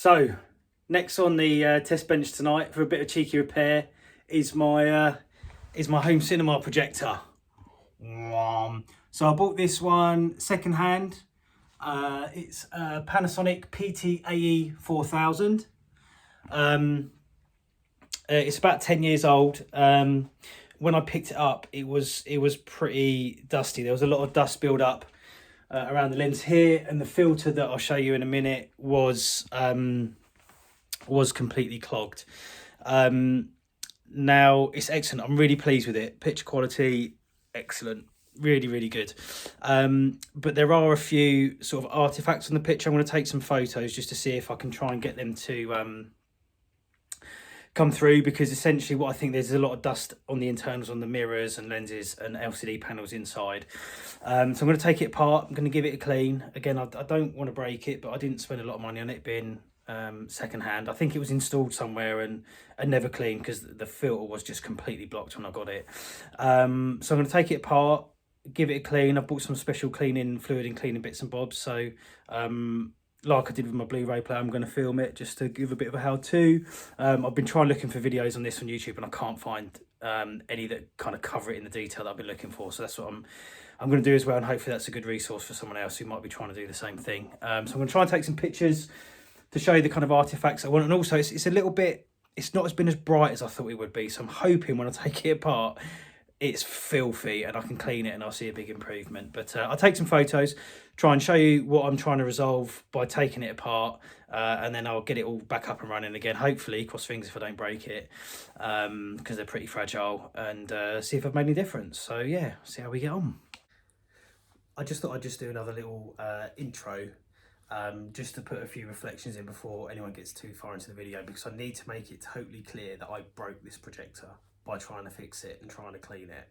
So, next on the test bench tonight for a bit of cheeky repair is my home cinema projector. So I bought this one second hand. It's a Panasonic PTAE 4000. It's about 10 years old. When I picked it up, it was pretty dusty. There was a lot of dust build up around the lens here, and the filter that I'll show you in a minute was completely clogged. Now it's excellent. I'm really pleased with it. Picture quality, excellent. Really good. But there are a few sort of artifacts on the picture. I'm going to take some photos just to see if I can try and get them to come through, because essentially what I think, there's a lot of dust on the internals, on the mirrors and lenses and LCD panels inside. So I'm going to take it apart. I'm going to give it a clean. Again, I don't want to break it, but I didn't spend a lot of money on it being second hand. I think it was installed somewhere and never cleaned because the filter was just completely blocked when I got it. So I'm going to take it apart, give it a clean. I've bought some special cleaning fluid and cleaning bits and bobs. So like I did with my Blu-ray player, I'm going to film it just to give a bit of a how-to. I've been looking for videos on this on YouTube, and I can't find any that kind of cover it in the detail that I've been looking for. So that's what I'm going to do as well, and hopefully that's a good resource for someone else who might be trying to do the same thing. So I'm going to try and take some pictures to show you the kind of artifacts I want, and also it's a little bit, it's not been as bright as I thought it would be. So I'm hoping when I take it apart, it's filthy and I can clean it and I'll see a big improvement. But I'll take some photos, try and show you what I'm trying to resolve by taking it apart, and then I'll get it all back up and running again, hopefully, cross fingers if I don't break it, because they're pretty fragile, and see if I've made any difference. So yeah, see how we get on. I just thought I'd just do another little intro, just to put a few reflections in before anyone gets too far into the video, because I need to make it totally clear that I broke this projector by trying to fix it and trying to clean it.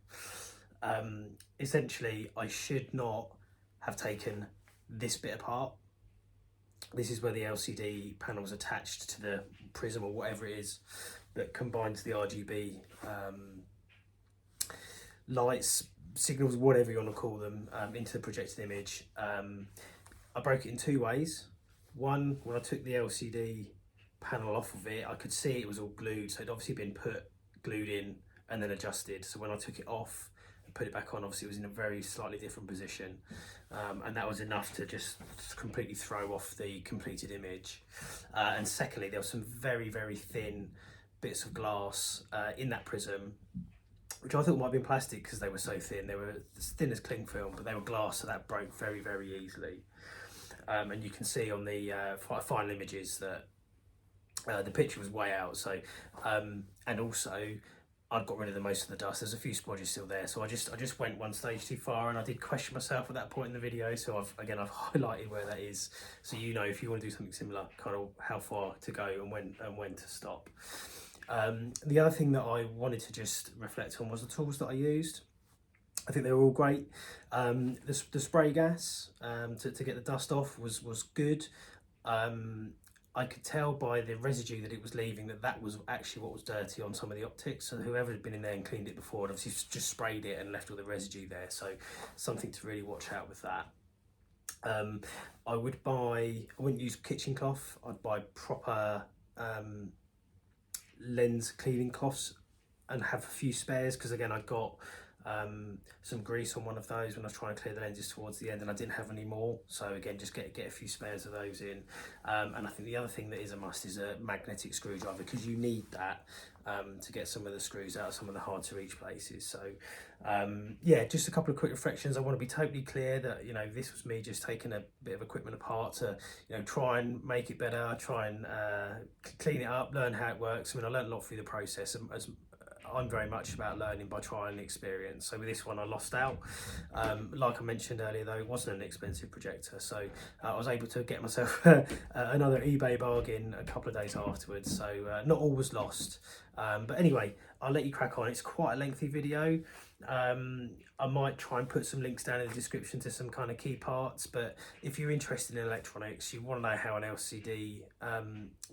Essentially, I should not have taken this bit apart. This is where the LCD panel's attached to the prism or whatever it is that combines the RGB lights, signals, whatever you want to call them, into the projected image. I broke it in two ways. One, when I took the LCD panel off of it, I could see it was all glued, so it'd obviously been glued in and then adjusted. So when I took it off and put it back on, obviously it was in a very slightly different position, and that was enough to just completely throw off the completed image. And secondly, there were some very thin bits of glass in that prism, which I thought might have been plastic because they were so thin. They were as thin as cling film, but they were glass, so that broke very easily. And you can see on the final images that the picture was way out. So and also I'd got rid of the most of the dust. There's a few splodges still there, so I just went one stage too far, and I did question myself at that point in the video. So I've highlighted where that is, so you know if you want to do something similar, kind of how far to go and when to stop. The other thing that I wanted to just reflect on was the tools that I used. I think they were all great. The spray gas to get the dust off was good. I could tell by the residue that it was leaving that was actually what was dirty on some of the optics. So whoever had been in there and cleaned it before had obviously just sprayed it and left all the residue there. So something to really watch out with that. I wouldn't use kitchen cloth. I'd buy proper lens cleaning cloths and have a few spares, because again I got some grease on one of those when I was trying to clear the lenses towards the end, and I didn't have any more. So again, just get a few spares of those in. And I think the other thing that is a must is a magnetic screwdriver, because you need that to get some of the screws out of some of the hard to reach places. So yeah, just a couple of quick reflections. I want to be totally clear that, you know, this was me just taking a bit of equipment apart to, you know, try and make it better, try and clean it up, learn how it works. I mean, I learned a lot through the process, as I'm very much about learning by trial and experience. So with this one I lost out. Like I mentioned earlier though, it wasn't an expensive projector, so I was able to get myself another eBay bargain a couple of days afterwards, so not all was lost. But anyway, I'll let you crack on. It's quite a lengthy video. I might try and put some links down in the description to some kind of key parts, but if you're interested in electronics, you want to know how an LCD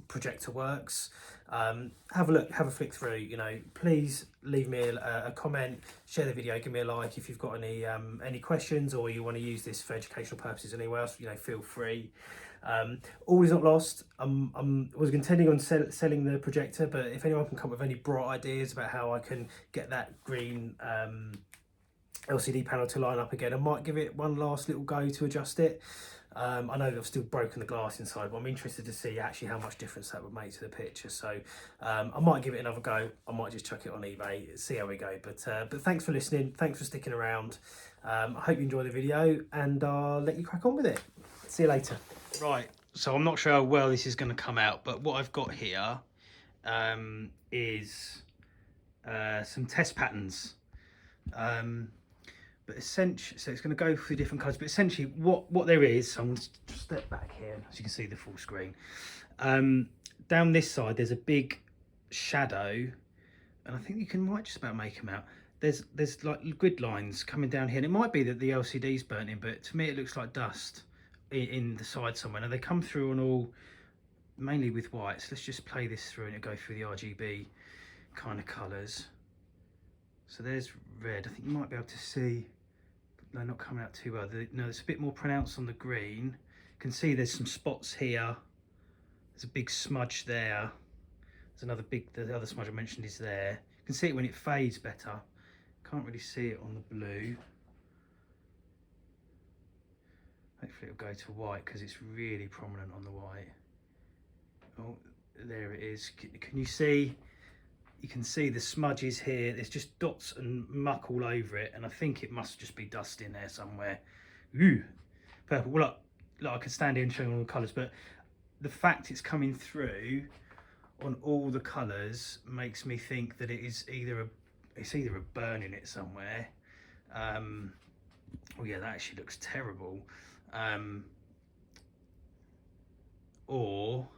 projector works, have a look, have a flick through. You know, please leave me a comment, share the video, give me a like. If you've got any questions or you want to use this for educational purposes anywhere else, you know, feel free. All is not lost. I was intending on selling the projector, but if anyone can come up with any bright ideas about how I can get that green LCD panel to line up again, I might give it one last little go to adjust it. I know that I've still broken the glass inside, but I'm interested to see actually how much difference that would make to the picture. So I might give it another go. I might just chuck it on eBay, see how we go. But thanks for listening. Thanks for sticking around. I hope you enjoy the video, and I'll let you crack on with it. See you later. Right, so I'm not sure how well this is going to come out, but what I've got here is some test patterns. But essentially, so it's going to go through different colours, but essentially what there is, so I'm going to step back here so you can see the full screen. Down this side there's a big shadow, and I think you might just about make them out. There's like grid lines coming down here, and it might be that the LCD's burnt in, but to me it looks like dust in the side somewhere. Now they come through on all, mainly with white, so let's just play this through and it'll go through the RGB kind of colours. So there's red. I think you might be able to see, but they're not coming out too well. No, it's a bit more pronounced on the green. You can see there's some spots here. There's a big smudge there. There's another big, the other smudge I mentioned is there. You can see it when it fades better. Can't really see it on the blue. Hopefully it'll go to white because it's really prominent on the white. Oh, there it is. Can you see? You can see the smudges here. There's just dots and muck all over it, and I think it must just be dust in there somewhere. Ooh, purple. Well, look, I could stand here and show you all the colours, but the fact it's coming through on all the colours makes me think that it's either a burn in it somewhere. Oh yeah, that actually looks terrible. Or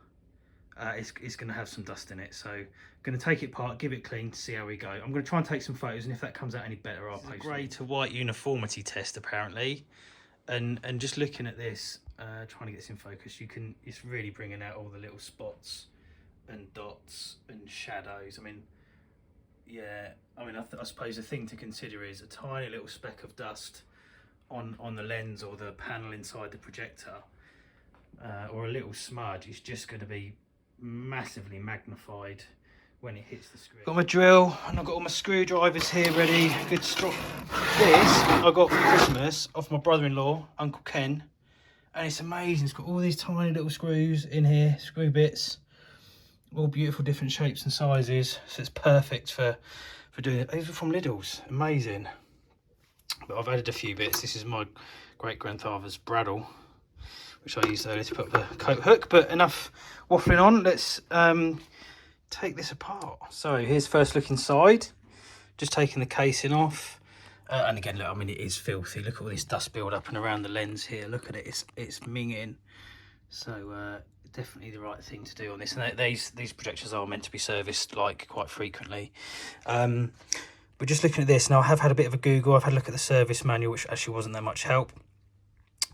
it's going to have some dust in it, so I'm going to take it apart, give it clean to see how we go. I'm going to try and take some photos, and if that comes out any better I'll post it. Grey to white uniformity test apparently, and just looking at this, trying to get this in focus, it's really bringing out all the little spots and dots and shadows. I mean, yeah, I suppose the thing to consider is a tiny little speck of dust on the lens or the panel inside the projector, or a little smudge is just going to be massively magnified when it hits the screen. Got my drill and I've got all my screwdrivers here ready. Good strong. This I got for Christmas off my brother-in-law, Uncle Ken, and it's amazing. It's got all these tiny little screws in here, screw bits, all beautiful different shapes and sizes, so it's perfect for doing it. These are from Lidl's, amazing. But I've added a few bits. This is my great-grandfather's bradawl, which I used earlier to put up the coat hook. But enough waffling on, let's take this apart. So here's first look inside, just taking the casing off. And again, look, I mean, it is filthy. Look at all this dust build up and around the lens here. Look at it, it's minging. So definitely the right thing to do on this. And these projectors are meant to be serviced like quite frequently. But just looking at this, now I have had a bit of a Google. I've had a look at the service manual, which actually wasn't that much help.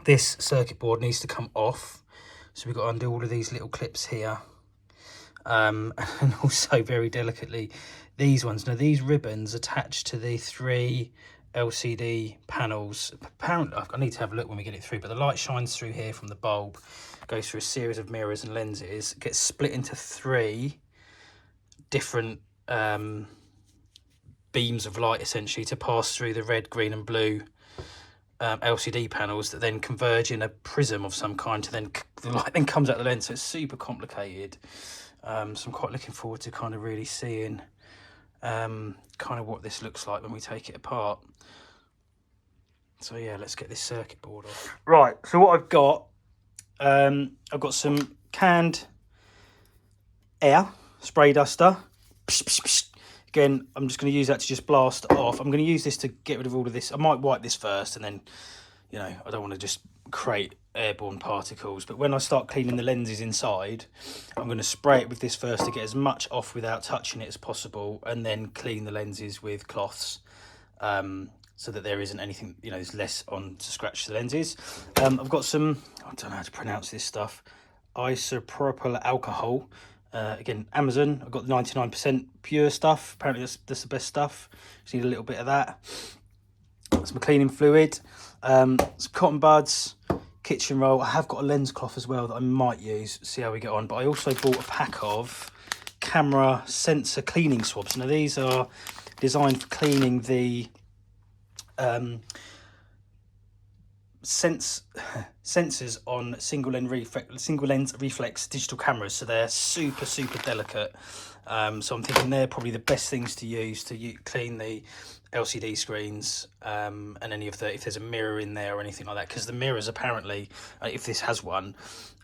This circuit board needs to come off, so we've got to undo all of these little clips here, and also very delicately these ones. Now these ribbons attached to the 3 LCD panels, apparently I need to have a look when we get it through, but the light shines through here from the bulb, goes through a series of mirrors and lenses, gets split into 3 different beams of light essentially to pass through the red, green and blue LCD panels that then converge in a prism of some kind to then the light then comes out the lens. So it's super complicated. So I'm quite looking forward to kind of really seeing kind of what this looks like when we take it apart. So yeah, let's get this circuit board off. Right, so what I've got some canned air spray duster. Psh, psh, psh. Again, I'm just going to use that to just blast off. I'm going to use this to get rid of all of this. I might wipe this first, and then, you know, I don't want to just create airborne particles. But when I start cleaning the lenses inside, I'm going to spray it with this first to get as much off without touching it as possible, and then clean the lenses with cloths, so that there isn't anything, you know, there's less on to scratch the lenses. I've got some, I don't know how to pronounce this stuff, isopropyl alcohol. Again, Amazon. I've got the 99% pure stuff. Apparently that's the best stuff. Just need a little bit of that. Some cleaning fluid, some cotton buds, kitchen roll. I have got a lens cloth as well that I might use, see how we get on. But I also bought a pack of camera sensor cleaning swabs. Now these are designed for cleaning the sensors on single lens reflex digital cameras, so they're super delicate. So I'm thinking they're probably the best things to use to clean the LCD screens, and any of the, if there's a mirror in there or anything like that, because the mirrors apparently, if this has one,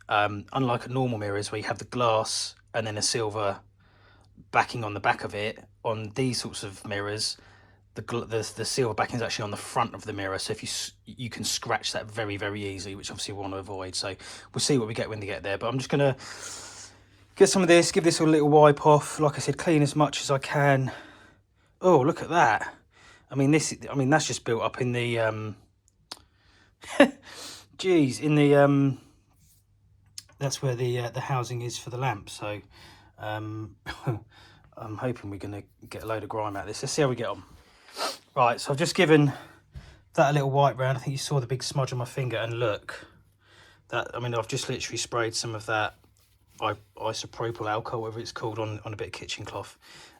unlike a normal mirrors where you have the glass and then a silver backing on the back of it, on these sorts of mirrors the silver backing is actually on the front of the mirror, so if you can scratch that very easily, which obviously we want to avoid. So we'll see what we get when they get there, but I'm just gonna get some of this, give this a little wipe off, like I said, clean as much as I can. Oh, look at that. I mean that's just built up in the geez, in the that's where the housing is for the lamp. So I'm hoping we're gonna get a load of grime out of this. Let's see how we get on. Right, so I've just given that a little wipe round. I think you saw the big smudge on my finger, and look, that, I mean, I've just literally sprayed some of that isopropyl alcohol, whatever it's called, on a bit of kitchen cloth,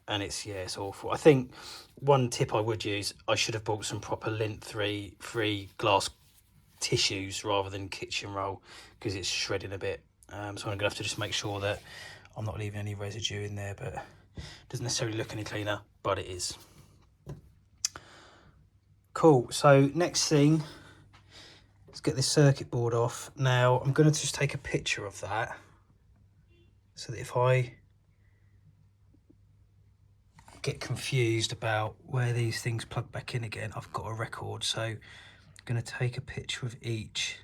and it's, yeah, it's awful. I think one tip I would use, I should have bought some proper lint free glass tissues rather than kitchen roll, because it's shredding a bit. So I'm gonna have to just make sure that I'm not leaving any residue in there, but it doesn't necessarily look any cleaner, but it is. Cool, so next thing, let's get this circuit board off. Now I'm going to just take a picture of that, so that if I get confused about where these things plug back in again, I've got a record. So I'm going to take a picture of each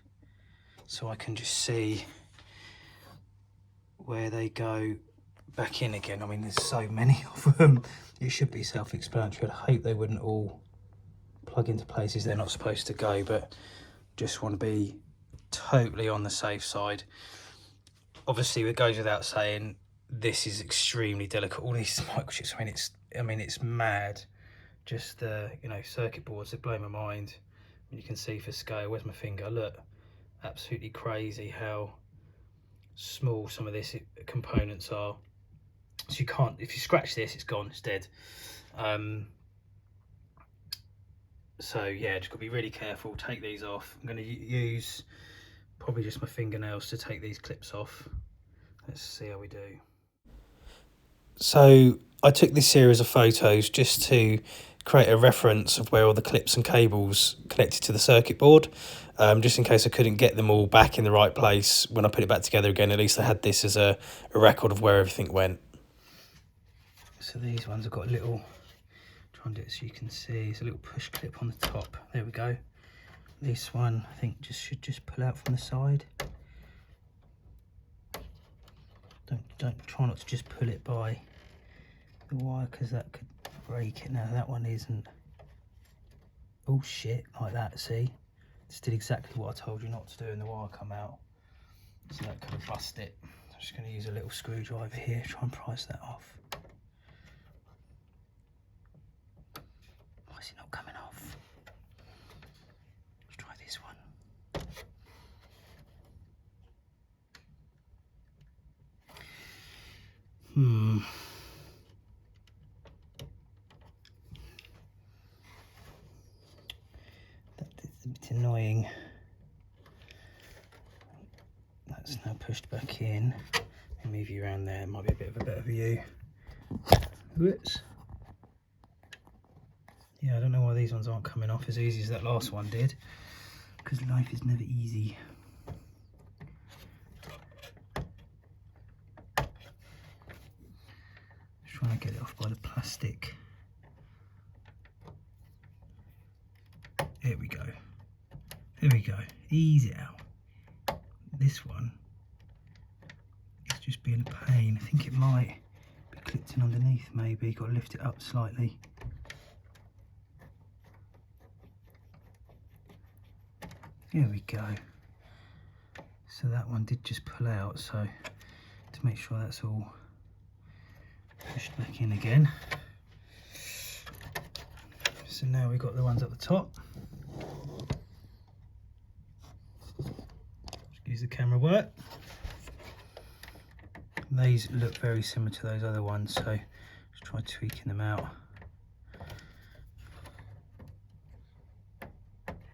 so I can just see where they go back in again. I mean, there's so many of them, it should be self-explanatory. I hope they wouldn't all plug into places they're not supposed to go, but just want to be totally on the safe side. Obviously, it goes without saying, this is extremely delicate. All these microchips, I mean it's mad. Just the, you know, circuit boards that blow my mind. You can see for scale, where's my finger, look, absolutely crazy how small some of these components are. So you can't, if you scratch this, it's gone, it's dead. So yeah, just got to be really careful. Take these off. I'm going to use probably just my fingernails to take these clips off. Let's see how we do. So I took this series of photos just to create a reference of where all the clips and cables connected to the circuit board, just in case I couldn't get them all back in the right place when I put it back together again. At least I had this as a record of where everything went. So these ones have got a little, try and do it so you can see, it's a little push clip on the top. There we go. This one I think should just pull out from the side. Don't try not to just pull it by the wire, because that could break it. Now that one isn't. Oh shit, like that, see? Just did exactly what I told you not to do and the wire come out. So that could have bust it. I'm just going to use a little screwdriver here, try and prise that off. Why is it not coming off? Let's try this one. That's a bit annoying. That's now pushed back in. I'll move you around there, it might be a bit of a better view. Whoops. Yeah, I don't know why these ones aren't coming off as easy as that last one did, because life is never easy. Just trying to get it off by the plastic. There we go. There we go. Ease it out. This one is just being a pain. I think it might be clipped in underneath, maybe. Got to lift it up slightly. There we go. So that one did just pull out, so to make sure that's all pushed back in again. So now we've got the ones at the top. Excuse the camera work. These look very similar to those other ones, so just try tweaking them out.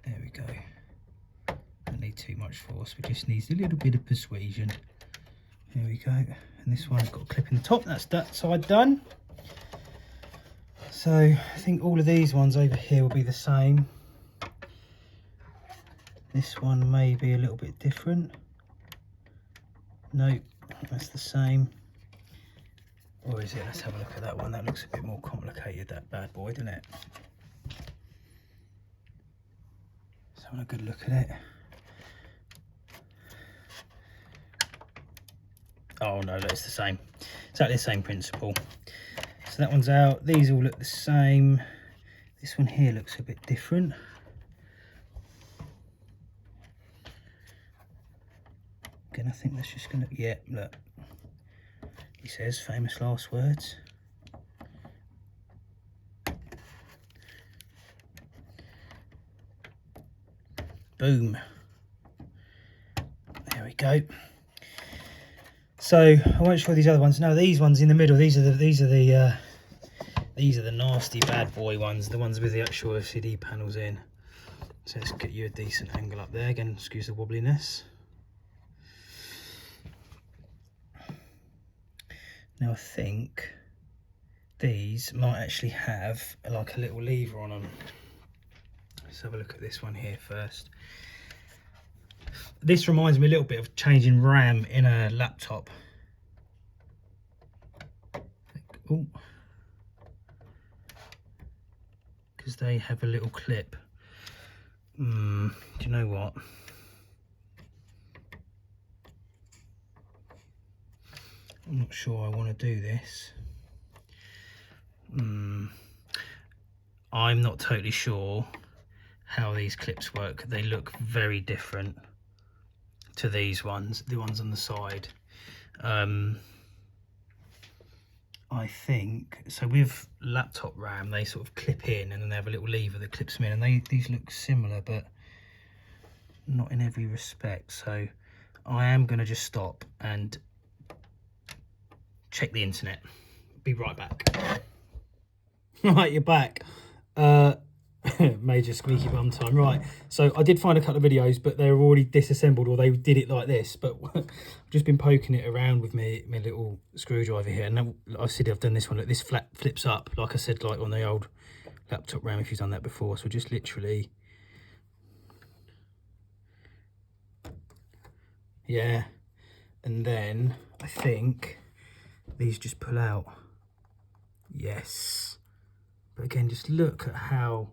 There we go. Don't need too much force, but just needs a little bit of persuasion. There we go. And this one's got a clip in the top. That's that side done. So I think all of these ones over here will be the same. This one may be a little bit different. Nope, that's the same. Or is it? Let's have a look at that one. That looks a bit more complicated, that bad boy, doesn't it? Let's have a good look at it. Oh no, that's the same. Exactly the same principle. So that one's out. These all look the same. This one here looks a bit different. Again, I think that's just gonna, yeah, look. He says famous last words. Boom. There we go. So I won't show these other ones. No, these ones in the middle. These are the nasty bad boy ones. The ones with the actual LCD panels in. So let's get you a decent angle up there. Again, excuse the wobbliness. Now I think these might actually have like a little lever on them. Let's have a look at this one here first. This reminds me a little bit of changing RAM in a laptop. Oh, because they have a little clip. Do you know what? I'm not sure I want to do this. I'm not totally sure how these clips work. They look very different to these ones, the ones on the side. I think, so with laptop RAM, they sort of clip in and then they have a little lever that clips them in, and these look similar, but not in every respect. So I am going to just stop and check the internet. Be right back. Right, you're back. Major squeaky bum time. Right, so I did find a couple of videos, but they were already disassembled, or they did it like this. But I've just been poking it around with my little screwdriver here, and I said I've done this one. Look, this flap flips up, like I said, like on the old laptop RAM, if you've done that before. So just literally, yeah, and then I think these just pull out. Yes, but again, just look at how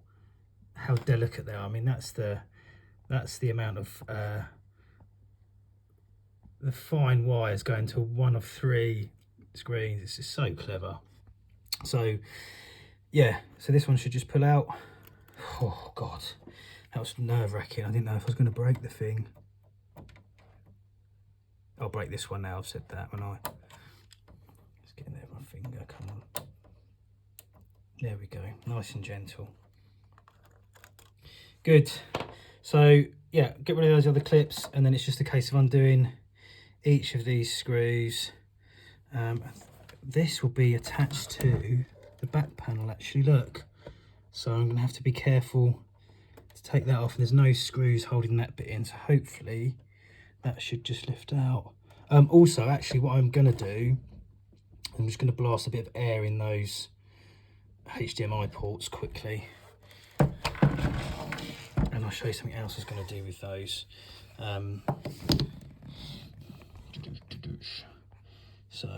delicate they are. I mean, that's the amount of the fine wires going to one of 3 screens. It's just so clever. So yeah, so this one should just pull out. Oh god, that was nerve-wracking. I didn't know if I was going to break the thing. I'll break this one now. I've said that when I just get in there with my finger. Come on, there we go, nice and gentle. Good. So yeah, get rid of those other clips, and then it's just a case of undoing each of these screws. This will be attached to the back panel, actually, look. So I'm going to have to be careful to take that off, and there's no screws holding that bit in, so hopefully that should just lift out. Also, actually, what I'm going to do, I'm just going to blast a bit of air in those HDMI ports quickly. And I'll show you something else I was going to do with those. So,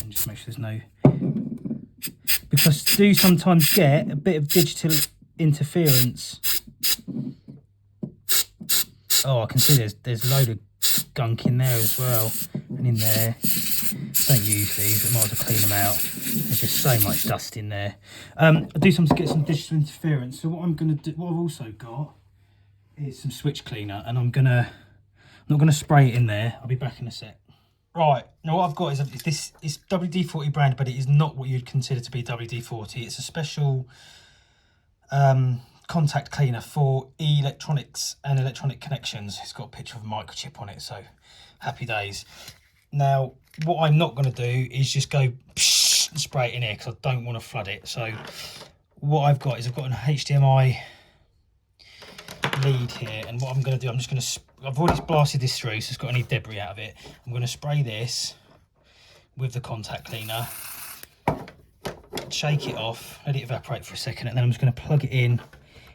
and just make sure there's no, because I do sometimes get a bit of digital interference. Oh, I can see there's a load of gunk in there as well, and in there. Don't use these, but might as well clean them out. There's just so much dust in there. I do sometimes get some digital interference. So what I'm gonna do, what I've also got is some switch cleaner, and I'm not gonna spray it in there. I'll be back in a sec. Right, now what I've got is this is WD-40 brand, but it is not what you'd consider to be WD-40. It's a special contact cleaner for electronics and electronic connections. It's got a picture of a microchip on it, so happy days. Now, what I'm not going to do is just go and spray it in here because I don't want to flood it. So what I've got is I've got an HDMI lead here, and what I'm going to do, I'm just going to, I've already blasted this through, so it's got any debris out of it. I'm going to spray this with the contact cleaner, shake it off, let it evaporate for a second, and then I'm just going to plug it in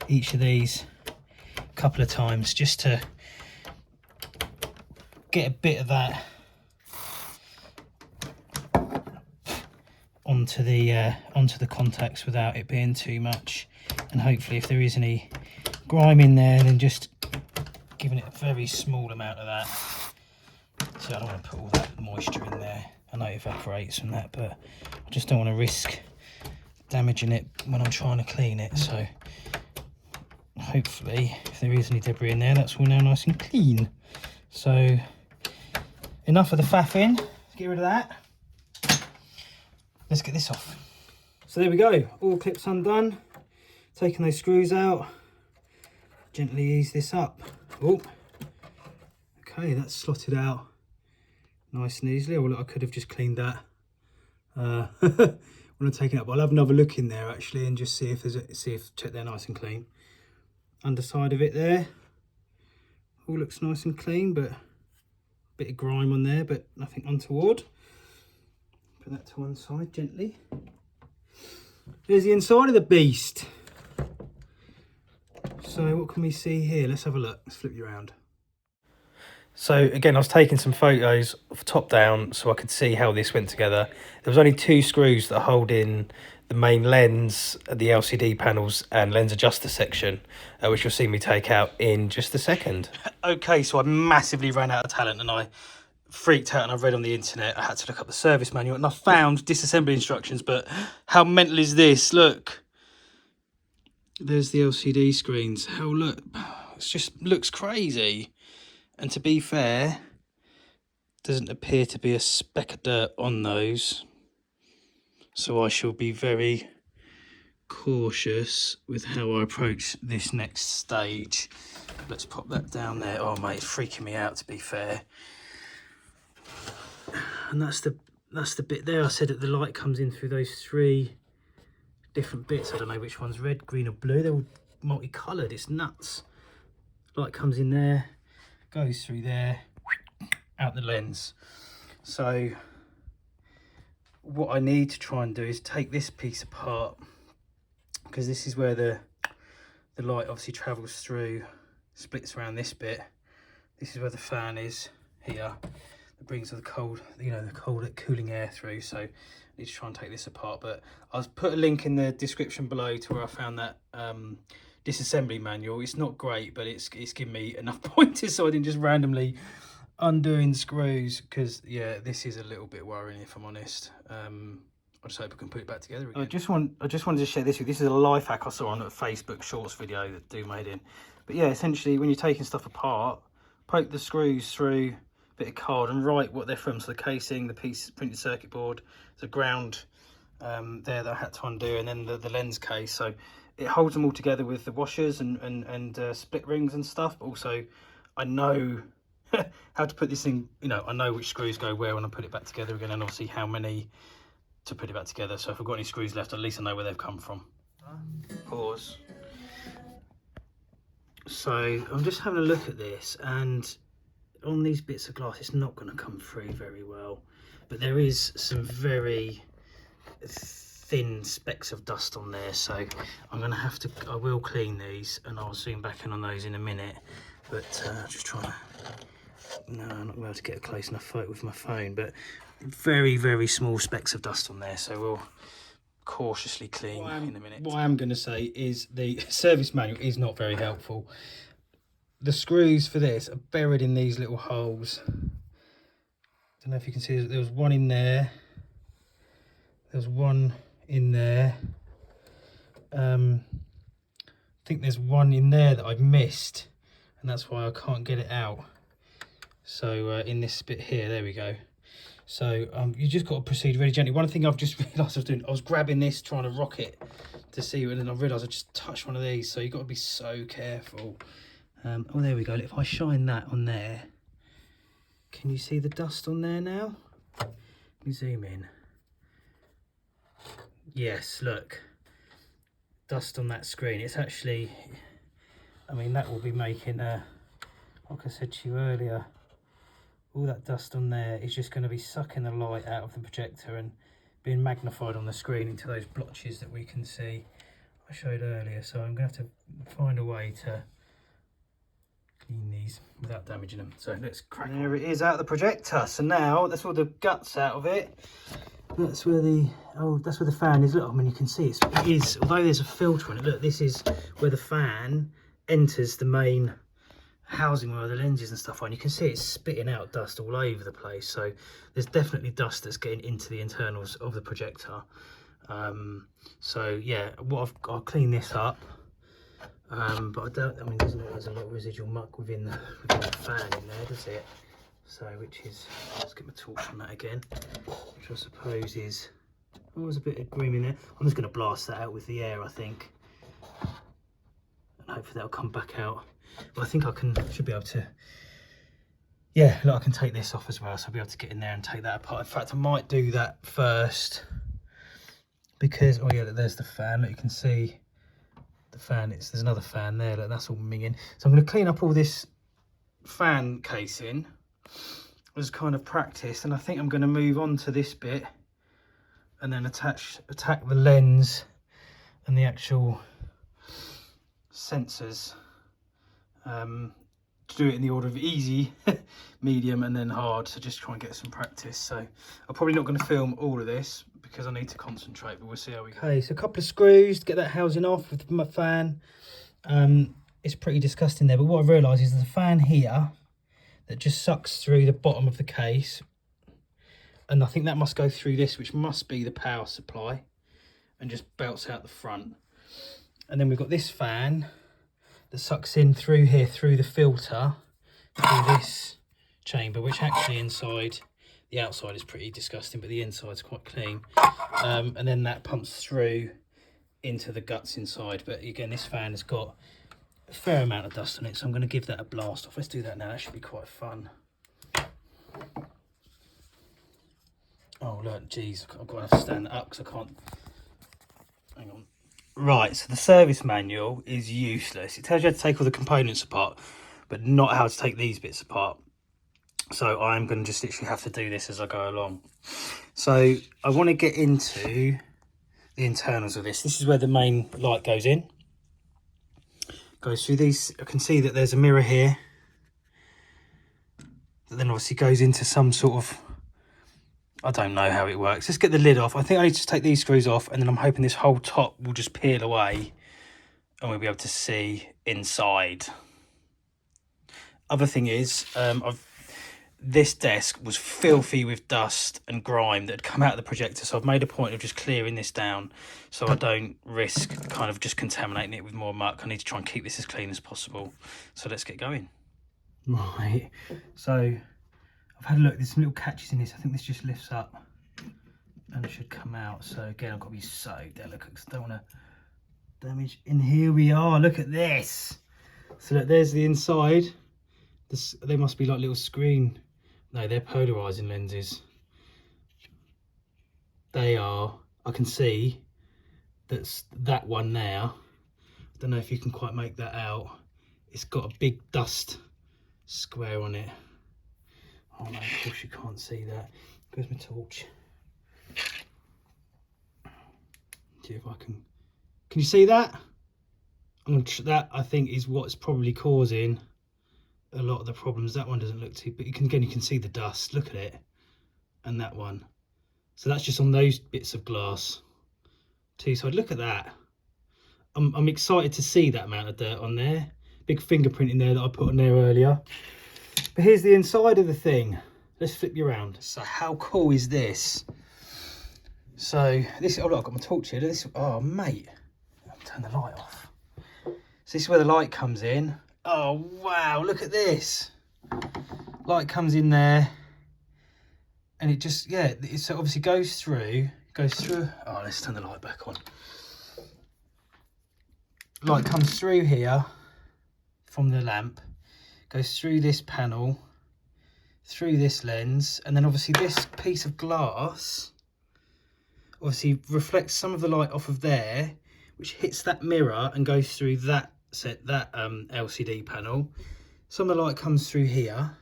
each of these a couple of times just to get a bit of that onto the contacts without it being too much. And hopefully if there is any grime in there, then just giving it a very small amount of that. So I don't want to put all that moisture in there. I know it evaporates from that, but I just don't want to risk damaging it when I'm trying to clean it. So hopefully if there is any debris in there, that's all now nice and clean. So enough of the faffing, let's get rid of that. Let's get this off. So there we go, all clips undone. Taking those screws out, gently ease this up. Oh, okay, that's slotted out nice and easily. Oh, look, I could have just cleaned that when I'm taking it up. I'll have another look in there actually and just see if check they're nice and clean. Underside of it there, all looks nice and clean, but a bit of grime on there, but nothing untoward. Put that to one side gently. There's the inside of the beast. So what can we see here? Let's have a look. Let's flip you around. So again, I was taking some photos of top down so I could see how this went together. There was only 2 screws that hold in the main lens, the LCD panels and lens adjuster section, which you'll see me take out in just a second. Okay, so I massively ran out of talent and I freaked out, and I read on the internet. I had to look up the service manual and I found disassembly instructions, but how mental is this? Look, there's the LCD screens. How look, it just looks crazy. And to be fair, doesn't appear to be a speck of dirt on those, so I shall be very cautious with how I approach this next stage. Let's pop that down there. Oh mate, it's freaking me out, to be fair. And that's the bit there. I said that the light comes in through those 3 different bits. I don't know which one's red, green or blue. They're all multicoloured. It's nuts. Light comes in there, goes through there, out the lens. So what I need to try and do is take this piece apart, because this is where the light obviously travels through, splits around this bit. This is where the fan is here. That brings the cold, you know, the cold cooling air through. So I need to try and take this apart, but I'll put a link in the description below to where I found that disassembly manual. It's not great, but it's given me enough pointers so I didn't just randomly undoing screws, because yeah, this is a little bit worrying if I'm honest. I just hope I can put it back together again. I just wanted to share this with you. This is a life hack I saw on a Facebook Shorts video that Do made in. But yeah, essentially when you're taking stuff apart, poke the screws through bit of card and write what they're from. So the casing, the piece, printed circuit board, the ground there that I had to undo, and then the lens case. So it holds them all together with the washers and split rings and stuff. But also I know how to put this thing, you know, I know which screws go where when I put it back together again, and obviously how many to put it back together. So if I've got any screws left, at least I know where they've come from. Pause. So I'm just having a look at this, and on these bits of glass it's not going to come through very well, but there is some very thin specks of dust on there, so I'm going to have to, I will clean these and I'll zoom back in on those in a minute. But just trying to, no, I'm not able to get a close enough photo with my phone, but very small specks of dust on there, so we'll cautiously clean in a minute. What I am going to say is the service manual is not very helpful. The screws for this are buried in these little holes. Don't know if you can see, there was one in there. There's one in there. I think there's one in there that I've missed, and that's why I can't get it out. So in this bit here, there we go. So you just got to proceed really gently. One thing I've just realised I was doing, I was grabbing this, trying to rock it to see, and then I realised I just touched one of these. So you've got to be so careful. Oh, there we go. If I shine that on there, can you see the dust on there now? Let me zoom in. Yes, look. Dust on that screen. It's actually, I mean, that will be making like I said to you earlier, all that dust on there is just going to be sucking the light out of the projector and being magnified on the screen into those blotches that we can see I showed earlier. So I'm going to have to find a way to clean these without damaging them. So let's crack on. There it is out of the projector. So now that's all the guts out of it. That's where the fan is. Look, I mean, you can see it is, although there's a filter on it, look, this is where the fan enters the main housing where the lenses and stuff are, and you can see it's spitting out dust all over the place. So there's definitely dust that's getting into the internals of the projector. So yeah, I'll clean this up, but I mean, there's a lot of residual muck within the fan in there, does it? So, which is, let's get my torch on that again, which I suppose is, oh, there's a bit of grim in there. I'm just going to blast that out with the air, I think, and hopefully that'll come back out. But I think should be able to, yeah, look, I can take this off as well, so I'll be able to get in there and take that apart. In fact, I might do that first, because, oh yeah, there's the fan. Look, you can see the fan, there's another fan there, look, that's all minging. So I'm going to clean up all this fan casing as kind of practice, and I think I'm going to move on to this bit and then attack the lens and the actual sensors, to do it in the order of easy, medium and then hard, so just try and get some practice. So I'm probably not going to film all of this because I need to concentrate, but we'll see how we go. Okay, so a couple of screws to get that housing off with my fan. It's pretty disgusting there, but what I've realised is there's a fan here that just sucks through the bottom of the case, and I think that must go through this, which must be the power supply, and just belts out the front. And then we've got this fan that sucks in through here, through the filter, through this chamber, which actually inside, the outside is pretty disgusting, but the inside's quite clean. And then that pumps through into the guts inside. But again, this fan has got a fair amount of dust on it, so I'm going to give that a blast off. Let's do that now. That should be quite fun. Oh look, geez, I've got to have to stand that up because I can't. Hang on. Right, so the service manual is useless. It tells you how to take all the components apart, but not how to take these bits apart. So I'm going to just literally have to do this as I go along. So I want to get into the internals of this. This is where the main light goes in. Goes through these. I can see that there's a mirror here that then obviously goes into some sort of, I don't know how it works. Let's get the lid off. I think I need to take these screws off, and then I'm hoping this whole top will just peel away and we'll be able to see inside. Other thing is, this desk was filthy with dust and grime that had come out of the projector, so I've made a point of just clearing this down so I don't risk kind of just contaminating it with more muck. I need to try and keep this as clean as possible. So let's get going. Right, so I've had a look, there's some little catches in this. I think this just lifts up and it should come out. So again, I've got to be so delicate because I don't want to damage. And here we are, look at this. So look, there's the inside. They must be like little screen. No, they're polarizing lenses. They are. I can see that's that one there. I don't know if you can quite make that out. It's got a big dust square on it. Oh no, of course you can't see that. Where's my torch? See if I can you see that? That I think is what's probably causing a lot of the problems. That one doesn't look too, but you can see the dust. Look at it, and that one. So that's just on those bits of glass. Two side. Look at that. I'm excited to see that amount of dirt on there. Big fingerprint in there that I put on there earlier. But here's the inside of the thing. Let's flip you around. So how cool is this? So this. Oh look, I've got my torch here. This. Oh mate, I'll turn the light off. So this is where the light comes in. Oh wow, look at this. Light comes in there And it just, yeah, it so obviously goes through, oh, let's turn the light back on. Light comes through here from the lamp, goes through this panel, through this lens, and then obviously this piece of glass obviously reflects some of the light off of there, which hits that mirror and goes through that LCD panel. Some of the light comes through here,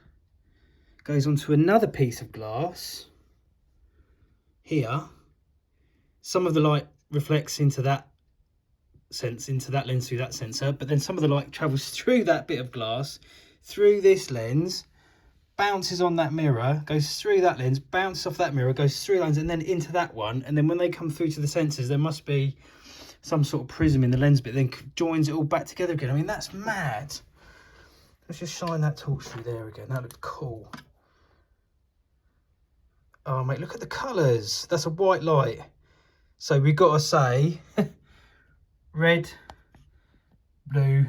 goes onto another piece of glass here. Some of the light reflects into that lens through that sensor, but then some of the light travels through that bit of glass, through this lens, bounces on that mirror, goes through that lens, bounces off that mirror, goes through the lens, and then into that one. And then when they come through to the sensors, there must be some sort of prism in the lens bit, then joins it all back together again. I mean, that's mad. Let's just shine that torch through there again. That looks cool. Oh, mate, look at the colours. That's a white light. So we've got to say red, blue,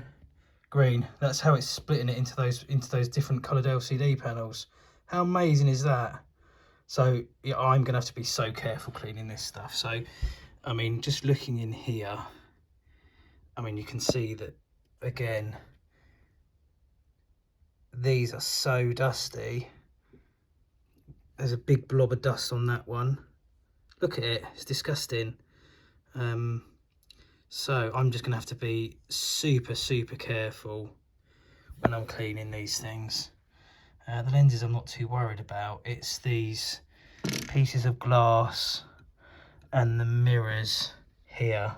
green. That's how it's splitting it into those different coloured LCD panels. How amazing is that? So yeah, I'm going to have to be so careful cleaning this stuff. So, I mean, just looking in here, I mean, you can see that, again, these are so dusty. There's a big blob of dust on that one. Look at it, it's disgusting. So I'm just gonna have to be super careful when I'm cleaning these things. The lenses I'm not too worried about. It's these pieces of glass and the mirrors here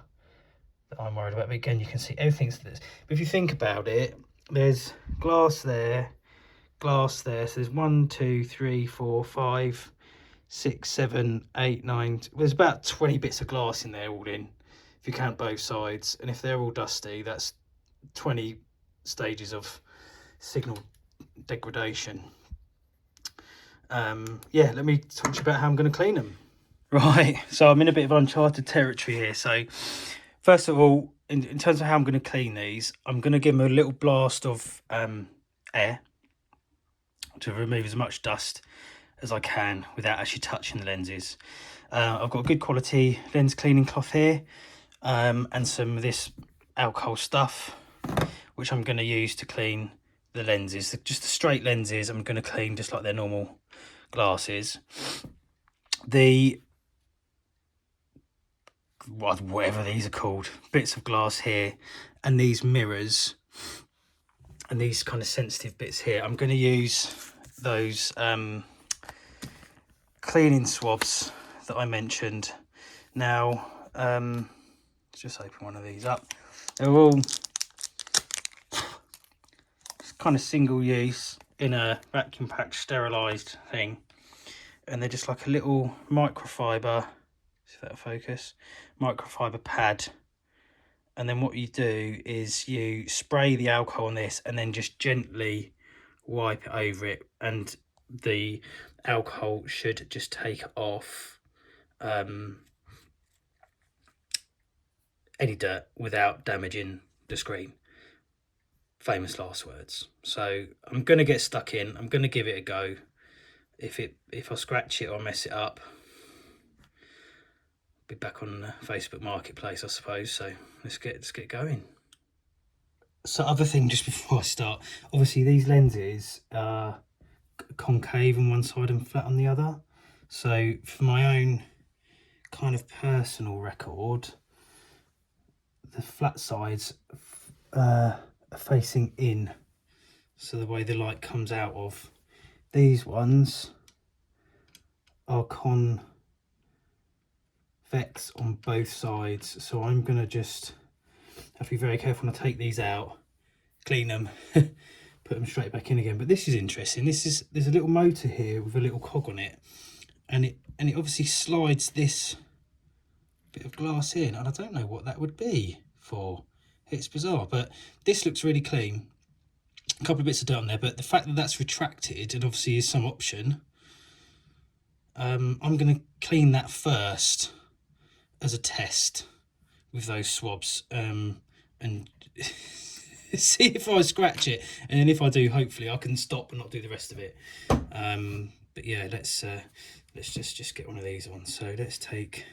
that I'm worried about. But again, you can see everything's this. But if you think about it, there's glass there, glass there. So there's 1, 2, 3, 4, 5, 6, 7, 8, 9. There's about 20 bits of glass in there all in, if you count both sides. And if they're all dusty, that's 20 stages of signal degradation. Yeah, let me talk to you about how I'm going to clean them. Right, so I'm in a bit of uncharted territory here. So first of all, in terms of how I'm going to clean these, I'm going to give them a little blast of air to remove as much dust as I can without actually touching the lenses. I've got a good quality lens cleaning cloth here, and some of this alcohol stuff, which I'm going to use to clean the lenses. Just the straight lenses I'm going to clean just like their normal glasses. The whatever these are called, bits of glass here, and these mirrors and these kind of sensitive bits here, I'm going to use those cleaning swabs that I mentioned. Now, let's just open one of these up. They're all kind of single use in a vacuum packed sterilised thing, and they're just like a little microfiber, see if that'll focus, microfiber pad. And then what you do is you spray the alcohol on this and then just gently wipe it over it, and the alcohol should just take off any dirt without damaging the screen. Famous last words. So I'm going to get stuck in. I'm going to give it a go. If I scratch it or mess it up, be back on the Facebook Marketplace, I suppose. So let's get going. So other thing, just before I start, obviously these lenses are concave on one side and flat on the other. So for my own kind of personal record, the flat sides are facing in, so the way the light comes out of. These ones are convex on both sides, so I'm going to just have to be very careful when I take these out, clean them, put them straight back in again. But this is interesting. There's a little motor here with a little cog on it, and it obviously slides this bit of glass in, and I don't know what that would be for. It's bizarre, but this looks really clean. A couple of bits of dirt on there, but the fact that that's retracted and obviously is some option, I'm going to clean that first as a test with those swabs, and see if I scratch it, and then if I do, hopefully I can stop and not do the rest of it. But yeah, let's just get one of these on. So let's take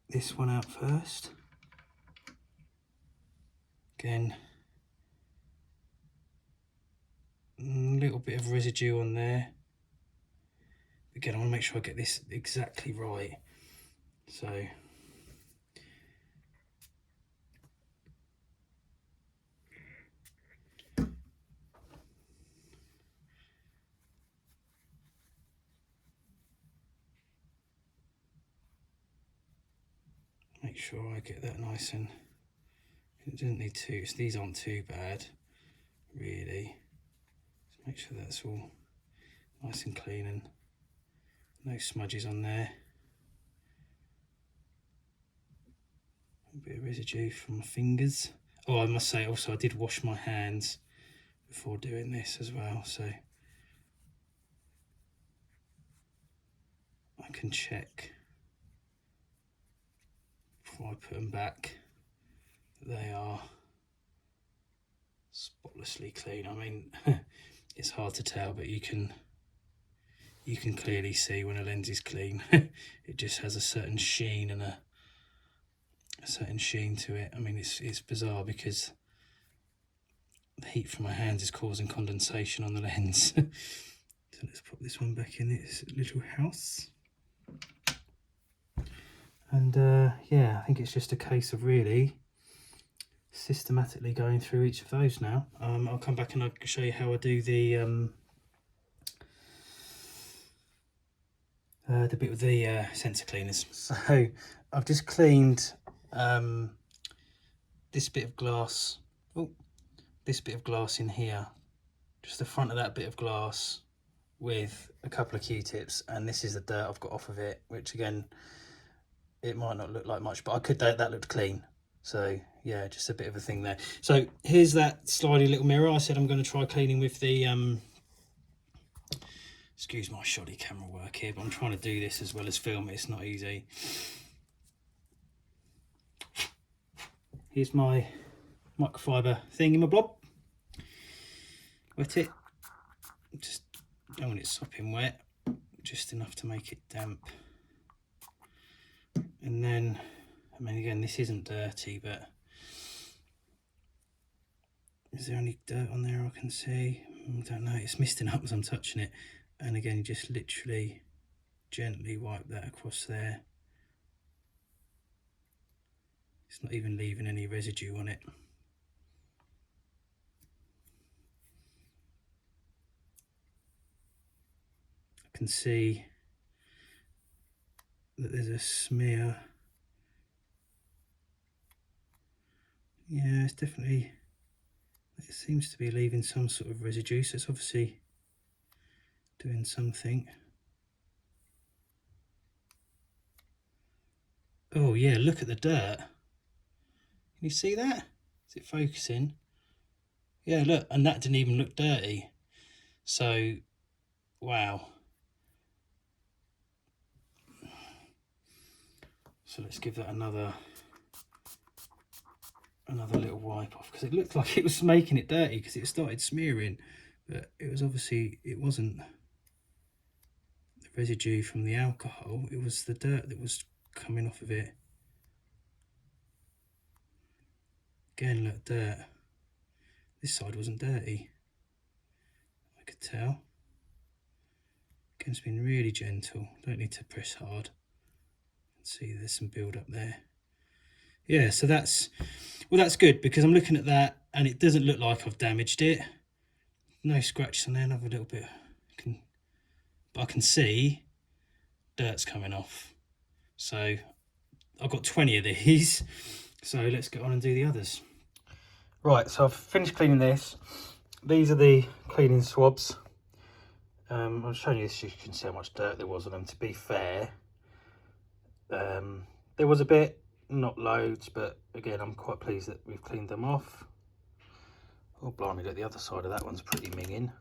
this one out first. Again, a little bit of residue on there. Again, I want to make sure I get this exactly right. So make sure I get that nice, and it doesn't need to, so these aren't too bad really. Just make sure that's all nice and clean and no smudges on there. A bit of residue from my fingers. Oh, I must say also I did wash my hands before doing this as well, so I can check before I put them back that they are spotlessly clean. I mean, it's hard to tell, but you can clearly see when a lens is clean. It just has a certain sheen and a certain sheen to it. I mean, it's bizarre because the heat from my hands is causing condensation on the lens. So let's put this one back in its little house. And yeah, I think it's just a case of really systematically going through each of those now. I'll come back and I'll show you how I do the bit with the sensor cleaners. So I've just cleaned this bit of glass, this bit of glass in here, just the front of that bit of glass with a couple of Q-tips, and this is the dirt I've got off of it, which again, it might not look like much, but that looked clean. So yeah, just a bit of a thing there. So here's that slidey little mirror. I said I'm going to try cleaning with the excuse my shoddy camera work here, but I'm trying to do this as well as film it. It's not easy. Here's my microfiber thing in my blob. Wet it. Just don't want it sopping wet, just enough to make it damp. And then, I mean, again, this isn't dirty, but is there any dirt on there I can see? I don't know, it's misting up as I'm touching it. And again, you just literally gently wipe that across there. It's not even leaving any residue on it. I can see that there's a smear. Yeah, it's definitely, it seems to be leaving some sort of residue, so it's obviously doing something. Oh yeah, look at the dirt. Can you see that? Is it focusing? Yeah, look, and that didn't even look dirty. So, wow. So let's give that another little wipe off, because it looked like it was making it dirty because it started smearing, but it was obviously, it wasn't the residue from the alcohol, it was the dirt that was coming off of it. Again, look, dirt. This side wasn't dirty, I could tell. Again, it's been really gentle, don't need to press hard. See, there's some build up there. Yeah, so that's, well, that's good, because I'm looking at that and it doesn't look like I've damaged it. No scratches on there, another little bit, but I can see dirt's coming off. So I've got 20 of these, so let's get on and do the others. Right, so I've finished cleaning this. These are the cleaning swabs. I'm showing you this so you can see how much dirt there was on them. To be fair, there was a bit, not loads, but again, I'm quite pleased that we've cleaned them off. Oh blimey, look, the other side of that one's pretty minging.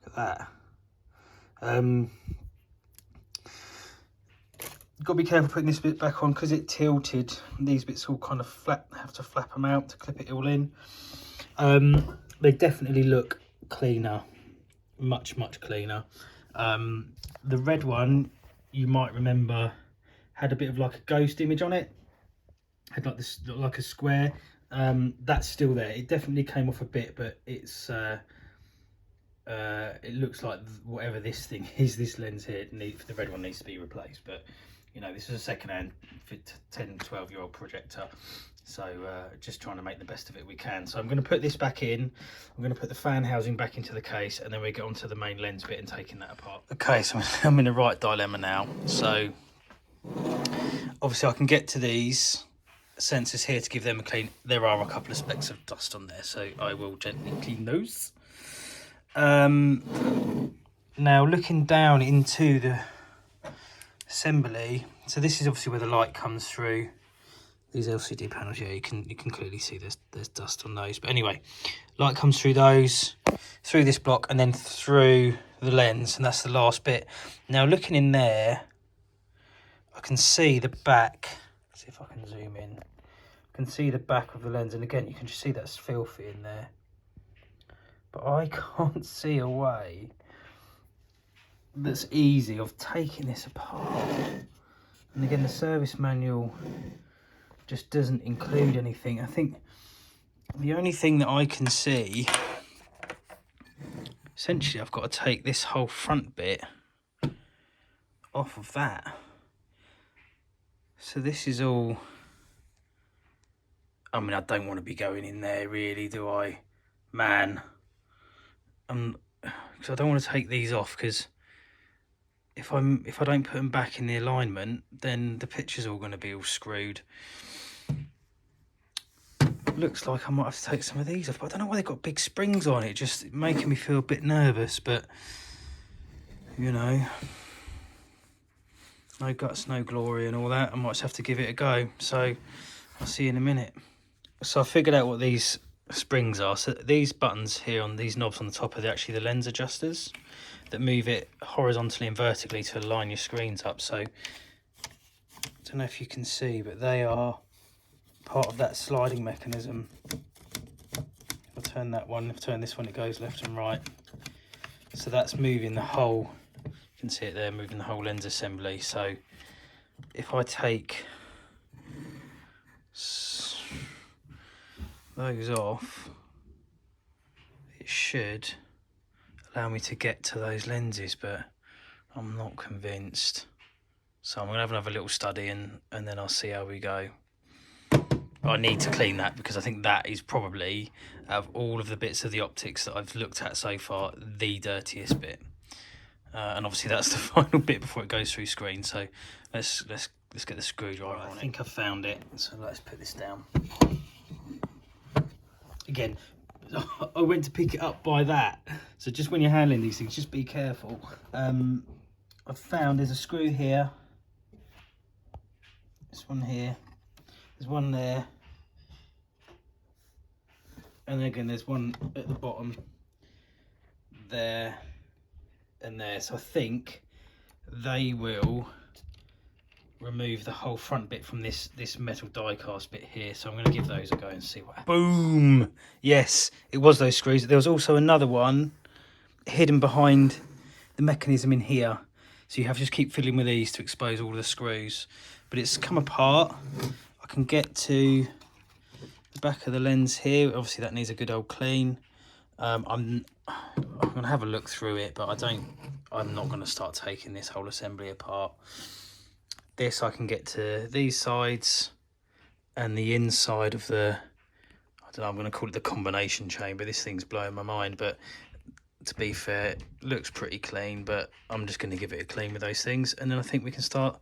Look at that. Got to be careful putting this bit back on because it tilted. These bits all kind of flat, have to flap them out to clip it all in. They definitely look cleaner much cleaner. The red one, you might remember, had a bit of like a ghost image on it, had like this, like a square. That's still there. It definitely came off a bit, but it's it looks like whatever this thing is, this lens here, the red one needs to be replaced. But you know, this is a second-hand 10-12-year-old projector, so just trying to make the best of it we can. So I'm going to put this back in, I'm going to put the fan housing back into the case, and then we get onto the main lens bit and taking that apart. Okay, so I'm in the right dilemma now. So obviously I can get to these sensors here to give them a clean. There are a couple of specks of dust on there, so I will gently clean those. Now looking down into the assembly, so this is obviously where the light comes through these LCD panels. Yeah, you can clearly see there's dust on those, but anyway, light comes through those, through this block, and then through the lens, and that's the last bit. Now looking in there, I can see the back. Let's see if I can zoom in. I can see the back of the lens, and again you can just see that's filthy in there, but I can't see a way that's easy of taking this apart. And again, the service manual just doesn't include anything. I think the only thing that I can see, essentially I've got to take this whole front bit off of that. So this is all, I mean, I don't want to be going in there really, do I? Man, because I don't want to take these off, because if I don't put them back in the alignment, then the picture's all going to be all screwed. Looks like I might have to take some of these off, but I don't know why they've got big springs on it, just making me feel a bit nervous. But you know, no guts, no glory and all that. I might just have to give it a go, so I'll see you in a minute. So I figured out what these springs are. So these buttons here on these knobs on the top are actually the lens adjusters that move it horizontally and vertically to line your screens up. So I don't know if you can see, but they are part of that sliding mechanism. If I turn that one, if I turn this one, it goes left and right. So that's moving the whole, you can see it there, moving the whole lens assembly. So if I take those off, it should allow me to get to those lenses, but I'm not convinced. So I'm gonna have another little study and then I'll see how we go. I need to clean that, because I think that is probably, out of all of the bits of the optics that I've looked at so far, the dirtiest bit. And obviously that's the final bit before it goes through screen. So let's get the screwdriver on it. I think I've found it. So let's put this down. Again, I went to pick it up by that. So just when you're handling these things, just be careful. I've found there's a screw here. This one here. There's one there, and again there's one at the bottom there and there. So I think they will remove the whole front bit from this metal die cast bit here. So I'm going to give those a go and see what happens. Boom! Yes, it was those screws. There was also another one hidden behind the mechanism in here, so you have to just keep fiddling with these to expose all the screws. But it's come apart. I can get to the back of the lens here. Obviously that needs a good old clean. I'm gonna have a look through it, but I'm not gonna start taking this whole assembly apart. This I can get to these sides and the inside of the, I don't know, I'm gonna call it the combination chamber. This thing's blowing my mind, but to be fair, it looks pretty clean, but I'm just gonna give it a clean with those things, and then I think we can start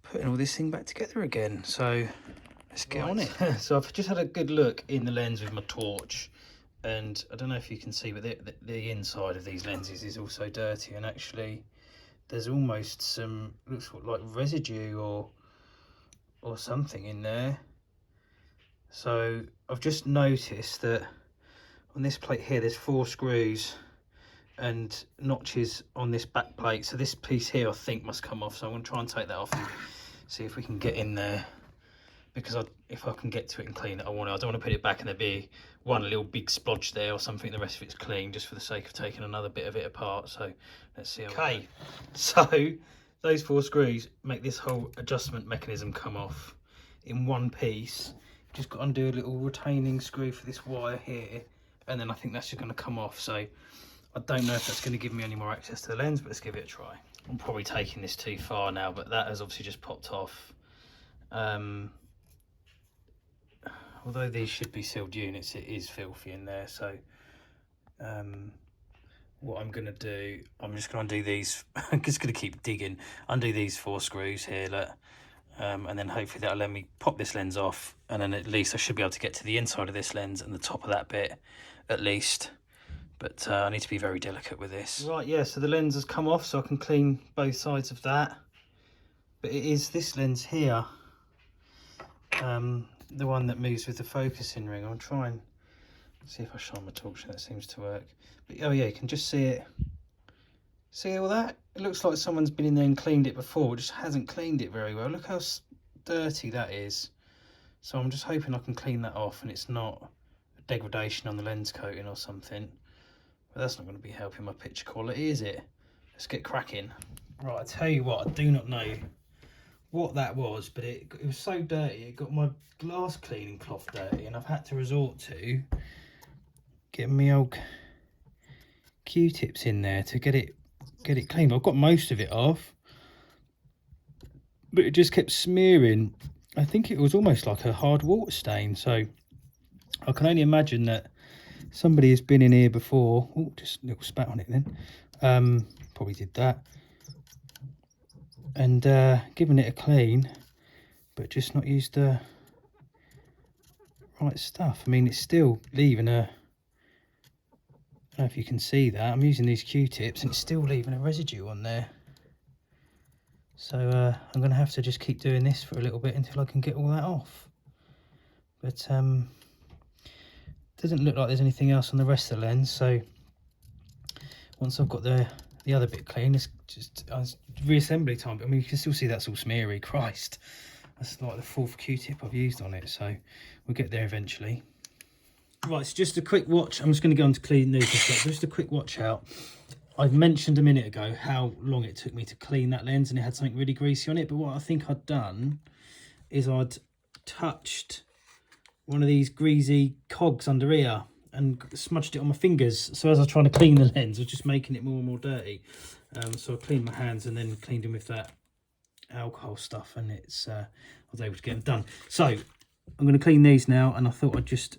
putting all this thing back together again. So let's get on it. So I've just had a good look in the lens with my torch, and I don't know if you can see, but the inside of these lenses is also dirty, and actually there's almost some, looks like residue or something in there. So I've just noticed that on this plate here there's 4 screws and notches on this back plate, so this piece here I think must come off. So I'm going to try and take that off and see if we can get in there, because if I can get to it and clean it, I don't want to put it back and there be one little big splodge there or something, the rest of it's clean, just for the sake of taking another bit of it apart. So let's see. Okay, so those 4 screws make this whole adjustment mechanism come off in one piece. Just got to undo a little retaining screw for this wire here, and then I think that's just going to come off. So I don't know if that's going to give me any more access to the lens, but let's give it a try. I'm probably taking this too far now, but that has obviously just popped off. Although these should be sealed units, it is filthy in there. So what I'm going to do, I'm just going to undo these. I'm just going to keep digging, undo these 4 screws here, look. And then hopefully that'll let me pop this lens off, and then at least I should be able to get to the inside of this lens and the top of that bit at least. But I need to be very delicate with this. Right, yeah, so the lens has come off, so I can clean both sides of that. But it is this lens here, the one that moves with the focusing ring. I'll try and see if I shine my torch, that seems to work. But oh yeah, you can just see it. See all that? It looks like someone's been in there and cleaned it before, just hasn't cleaned it very well. Look how dirty that is. So I'm just hoping I can clean that off and it's not a degradation on the lens coating or something. But that's not going to be helping my picture quality, is it? Let's get cracking. Right, I tell you what, I do not know what that was, but it was so dirty, it got my glass cleaning cloth dirty, and I've had to resort to getting my old Q-tips in there to get it clean. I've got most of it off, but it just kept smearing. I think it was almost like a hard water stain, so I can only imagine that somebody has been in here before. Oh, just a little spat on it then. Probably did that. And given it a clean, but just not used the right stuff. I mean, it's still leaving a, I don't know if you can see that. I'm using these Q-tips and it's still leaving a residue on there. So I'm going to have to just keep doing this for a little bit until I can get all that off. But doesn't look like there's anything else on the rest of the lens. So once I've got the other bit clean, it's just reassembly time. But I mean, you can still see that's all smeary. Christ, that's like the 4th Q-tip I've used on it. So we'll get there eventually. Right, so just a quick watch. I'm just going to go on to clean these and stuff. Just a quick watch out. I've mentioned a minute ago how long it took me to clean that lens, and it had something really greasy on it. But what I think I'd done is I'd touched one of these greasy cogs under here and smudged it on my fingers. So as I was trying to clean the lens, I was just making it more and more dirty. So I cleaned my hands and then cleaned them with that alcohol stuff, and it's I was able to get them done. So I'm going to clean these now, and I thought I'd just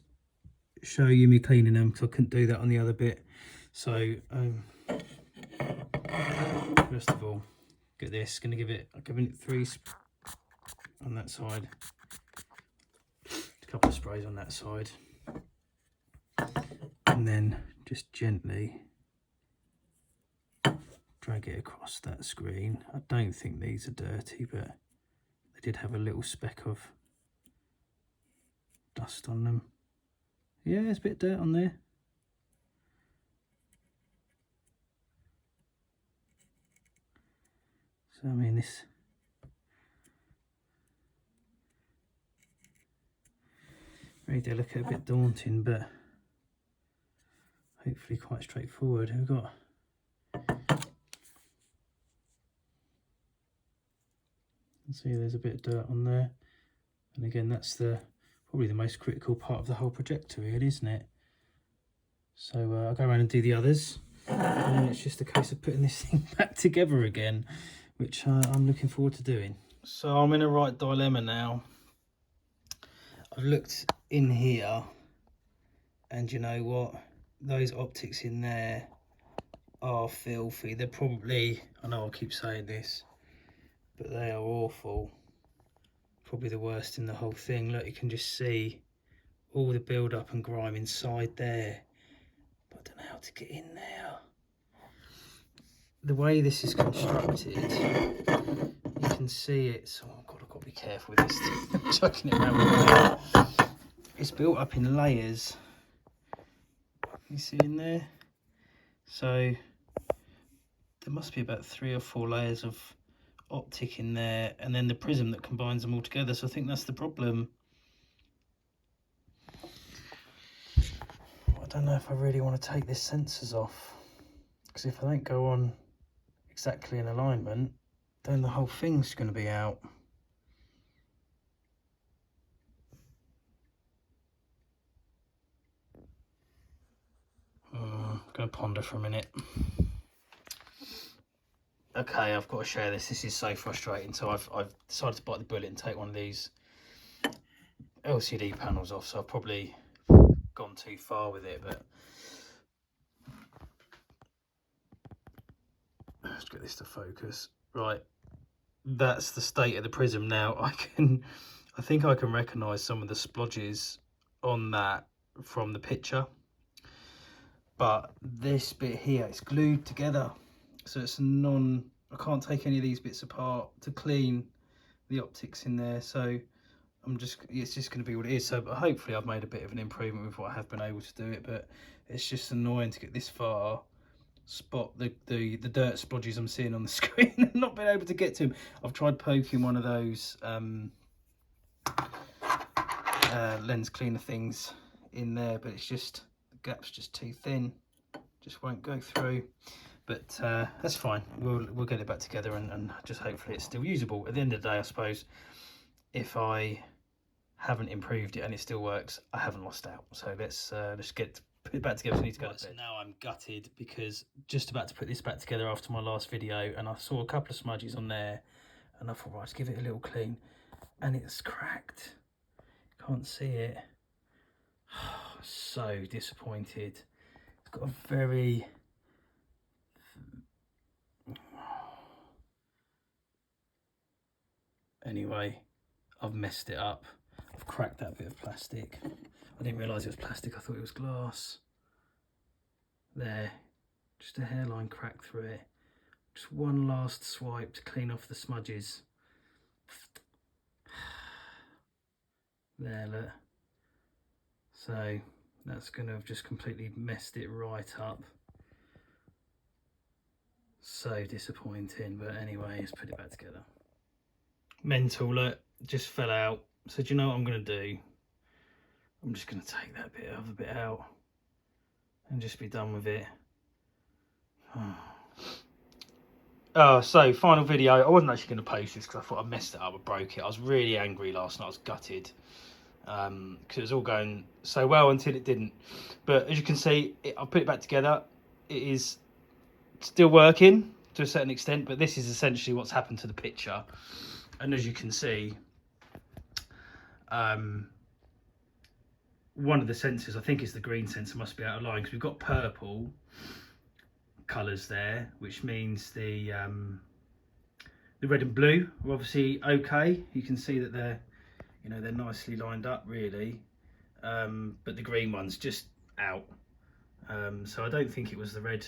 show you me cleaning them because I couldn't do that on the other bit. So first of all, get this. Going to give it 3 on that side, a couple of sprays on that side, and then just gently drag it across that screen. I don't think these are dirty, but they did have a little speck of dust on them. Yeah, there's a bit of dirt on there. So I mean, this very delicate, a bit daunting, but hopefully quite straightforward. We've got see there's a bit of dirt on there, and again that's probably the most critical part of the whole projector, really, isn't it? So I'll go around and do the others, and then it's just a case of putting this thing back together again, which I'm looking forward to doing. So I'm in a right dilemma now. I've looked in here, and you know what, those optics in there are filthy. They're probably, I know I keep saying this, but they are awful. Probably the worst in the whole thing. Look, you can just see all the build up and grime inside there, but I don't know how to get in there. The way this is constructed, you can see it. So oh God, I've got to be careful with this. Chucking it around. It's built up in layers. You see in there? So there must be about 3 or 4 layers of optic in there, and then the prism that combines them all together. So I think that's the problem. don't know if I really want to take this sensors off, because if I don't go on exactly in alignment, then the whole thing's going to be out. I'm going to ponder for a minute. Okay, I've got to share this. This is so frustrating. So I've decided to bite the bullet and take one of these LCD panels off. So I've probably gone too far with it, but let's get this to focus. Right, that's the state of the prism now. I think I can recognise some of the splodges on that from the picture, but this bit here, it's glued together, so it's I can't take any of these bits apart to clean the optics in there. So it's just going to be what it is. So, but hopefully I've made a bit of an improvement with what I have been able to do it, but it's just annoying to get this far, spot the dirt splodges I'm seeing on the screen and not being able to get to them. I've tried poking one of those lens cleaner things in there, but it's just, the gap's just too thin, just won't go through. But that's fine, we'll get it back together, and just hopefully it's still usable. At the end of the day, I suppose, if I haven't improved it and it still works, I haven't lost out. So let's put it back together. So I need to go to bed. So now I'm gutted, because just about to put this back together after my last video, and I saw a couple of smudges on there, and I thought, right, let's give it a little clean, and it's cracked. Can't see it. So disappointed. It's got a very... Anyway, I've messed it up. I've cracked that bit of plastic. I didn't realise it was plastic, I thought it was glass. There, just a hairline crack through it. Just one last swipe to clean off the smudges. There, look. So that's going to have just completely messed it right up. So disappointing, but anyway, let's put it back together. Mental, look, just fell out. So do you know what I'm going to do? I'm just going to take that bit out and just be done with it. So final video. I wasn't actually going to post this because I thought I messed it up, I broke it. I was really angry last night. I was gutted because it was all going so well until it didn't. But as you can see, I put it back together. It is still working to a certain extent, but this is essentially what's happened to the picture. And as you can see, one of the sensors, I think it's the green sensor, must be out of line, because we've got purple colours there, which means the red and blue are obviously okay. You can see that they're nicely lined up, really, but the green one's just out. So I don't think it was the red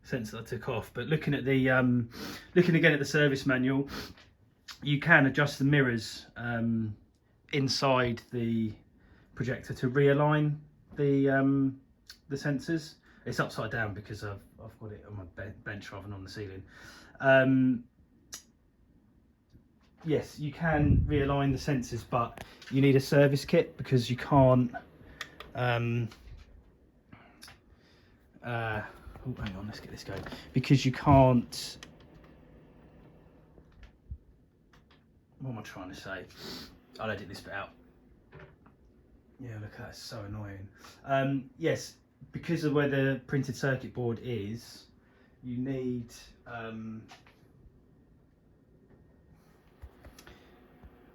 sensor that I took off. But looking at the looking again at the service manual, you can adjust the mirrors inside the projector to realign the sensors. It's upside down because I've got it on my bench rather than on the ceiling. Yes, you can realign the sensors, but you need a service kit because you can't. Oh, hang on, let's get this going. Because you can't. What am I trying to say? I'll edit this bit out. Yeah, look at that, it's so annoying. Yes, because of where the printed circuit board is, you need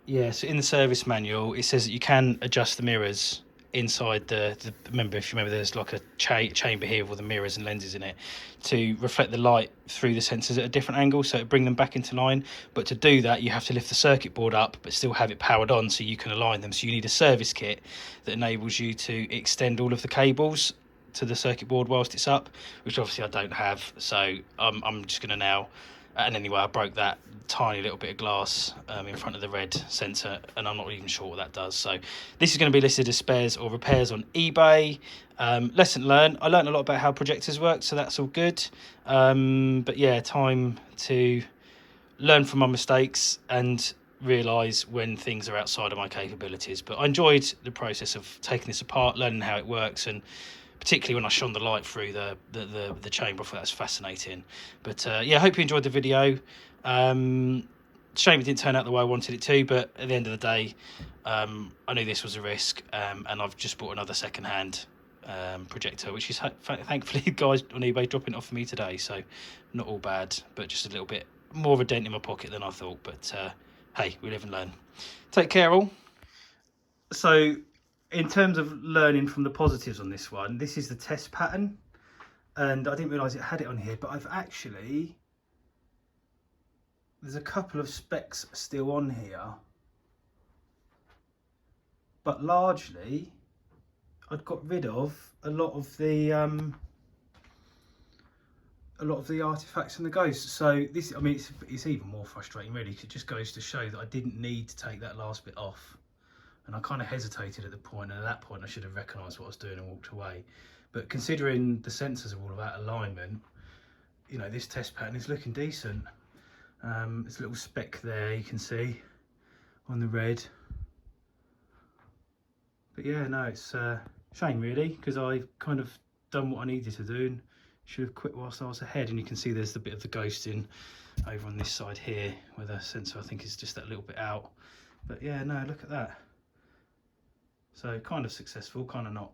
yeah, so in the service manual it says that you can adjust the mirrors inside the remember, if you remember, there's like a chamber here with all the mirrors and lenses in it to reflect the light through the sensors at a different angle, so it bring them back into line. But to do that, you have to lift the circuit board up but still have it powered on so you can align them. So you need a service kit that enables you to extend all of the cables to the circuit board whilst it's up, which obviously I don't have. So I'm just going to now, and anyway, I broke that tiny little bit of glass in front of the red sensor, and I'm not even sure what that does. So this is going to be listed as spares or repairs on eBay. Lesson learned. I learned a lot about how projectors work, so that's all good. But yeah, time to learn from my mistakes and realise when things are outside of my capabilities. But I enjoyed the process of taking this apart, learning how it works, and particularly when I shone the light through the chamber. I thought that was fascinating. But yeah, I hope you enjoyed the video. Shame it didn't turn out the way I wanted it to, but at the end of the day, I knew this was a risk, and I've just bought another second-hand projector, which is thankfully guys on eBay dropping it off for me today, so not all bad, but just a little bit more of a dent in my pocket than I thought. But hey, we live and learn. Take care all. So in terms of learning from the positives on this one, this is the test pattern, and I didn't realise it had it on here, but there's a couple of specs still on here, but largely I'd got rid of a lot of the artifacts and the ghosts. So this, I mean, it's even more frustrating really, because it just goes to show that I didn't need to take that last bit off, and I kind of hesitated at the point, and at that point I should have recognised what I was doing and walked away. But considering the sensors are all about alignment, you know, this test pattern is looking decent. There's a little speck there you can see on the red, but yeah, no, it's a shame really, because I kind of done what I needed to do and should have quit whilst I was ahead. And you can see there's the bit of the ghosting over on this side here where the sensor, I think, is just that little bit out. But yeah, no, look at that. So kind of successful, kind of not.